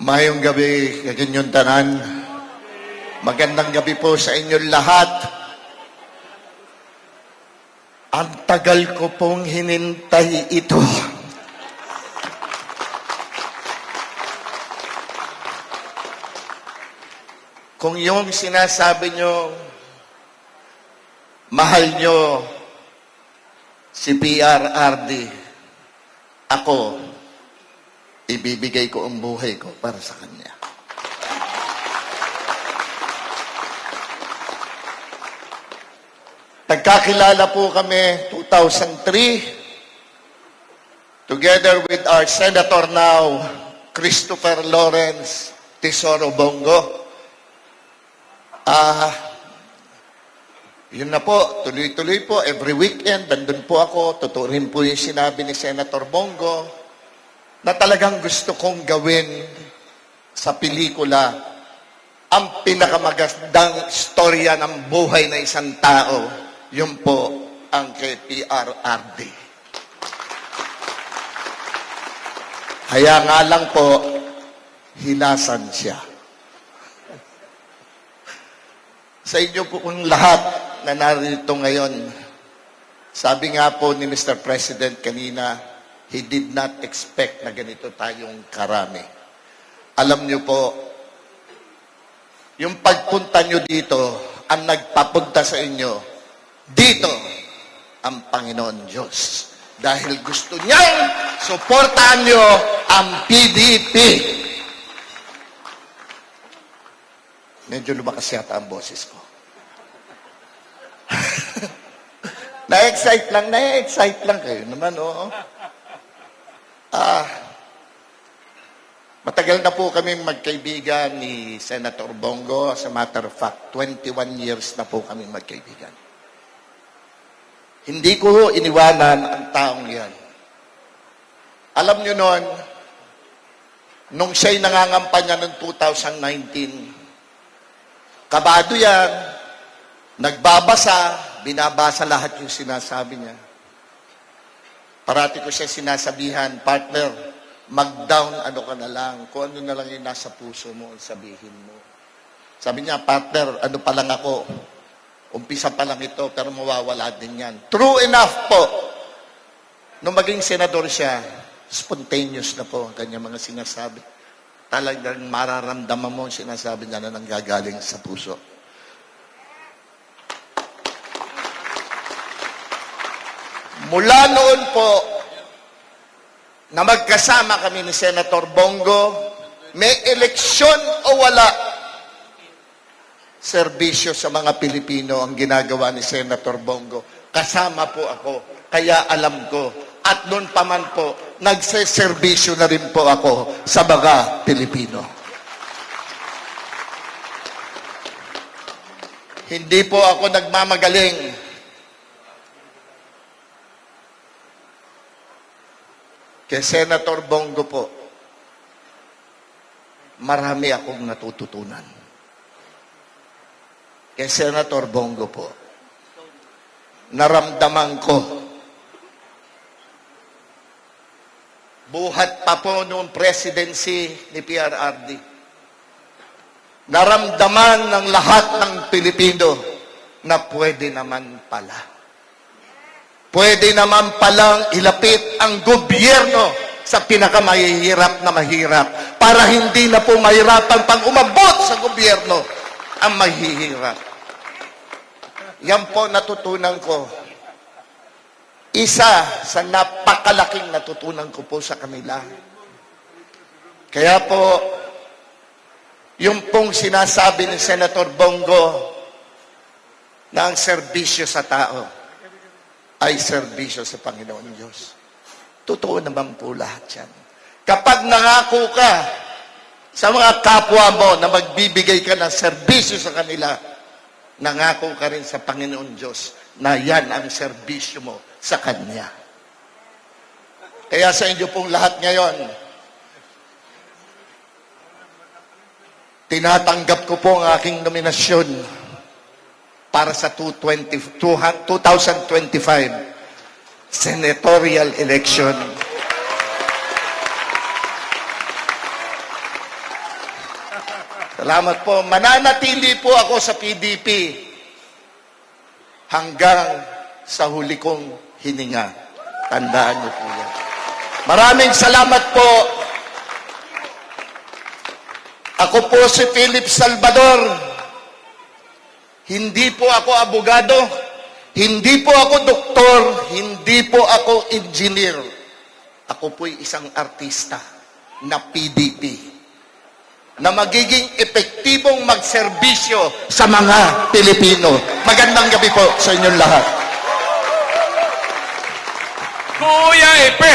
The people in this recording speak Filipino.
Mayong gabi, kaganyong tanan. Magandang gabi po sa inyong lahat. Ang tagal ko pong hinintay ito. Kung yung sinasabi nyo, mahal nyo si PRRD, ako, ibibigay ko ang buhay ko para sa kanya. Nagkakilala po kami 2003 together with our Senator now, Christopher Lawrence Tesoro Bongo. Yun na po, tuloy-tuloy po, every weekend, nandun po ako, totoo rin po yung sinabi ni Senator Bongo, na talagang gusto kong gawin sa pelikula ang pinakamagandang istorya ng buhay na isang tao, yun po ang kay PRRD. Kaya nga lang po, hilasan siya. Sa inyo po kung lahat na narito ngayon, sabi nga po ni Mr. President kanina, he did not expect na ganito tayong karami. Alam niyo po, yung pagpunta niyo dito, ang nagpapunta sa inyo, dito ang Panginoon Diyos. Dahil gusto niyang suportahan niyo ang PDP. Medyo lumakas yata ang boses ko. Na-excite lang kayo naman, oo. Matagal na po kami magkaibigan ni Senator Bongo. As a matter of fact, 21 years na po kami magkaibigan. Hindi ko iniwanan ang taong yan. Alam nyo noon, nung siya'y nangangampanya noong 2019, kabado yan, nagbabasa, binabasa lahat yung sinasabi niya. Parati ko siya sinasabihan, partner, mag-down ano ka na lang, kung ano na lang yung nasa puso mo, sabihin mo. Sabi niya, partner, ano pa lang ako, umpisa pa lang ito, pero mawawala din yan. True enough po, nung maging senador siya, spontaneous na po ang kanyang mga sinasabi. Talagang mararamdaman mo ang sinasabi niya na nanggagaling sa puso. Mula noon po, na magkasama kami ni Senator Bongo, may eleksyon o wala, serbisyo sa mga Pilipino ang ginagawa ni Senator Bongo. Kasama po ako, kaya alam ko. At noon pa man po, nagseserbisyo na rin po ako sa mga Pilipino. Hindi po ako nagmamagaling. Kay Senator Bongo po, marami akong natututunan. Kay Senator Bongo po, naramdaman ko, buhat pa po noong presidency ni PRRD, naramdaman ng lahat ng Pilipino na pwede naman pala. Pwede naman palang ilapit ang gobyerno sa pinakamahihirap na mahirap para hindi na po mahirapan pang umabot sa gobyerno ang mahihirap. Yan po natutunan ko. Isa sa napakalaking natutunan ko po sa kanila. Kaya po, yung pong sinasabi ni Senator Bongo na ang serbisyo sa tao ay serbisyo sa Panginoon Diyos. Totoo naman po lahat yan. Kapag nangako ka sa mga kapwa mo na magbibigay ka ng serbisyo sa kanila, nangako ka rin sa Panginoon Diyos na yan ang serbisyo mo sa Kanya. Kaya sa inyo pong lahat ngayon, tinatanggap ko po ang aking nominasyon para sa 2025 senatorial election. Salamat po. Mananatili po ako sa PDP hanggang sa huli kong hininga. Tandaan niyo po yan. Maraming salamat po. Ako po si Philip Salvador. Hindi po ako abogado. Hindi po ako doktor. Hindi po ako engineer. Ako po'y isang artista na PDP na magiging epektibong magserbisyo sa mga Pilipino. Magandang gabi po sa inyong lahat. Kuya Epe!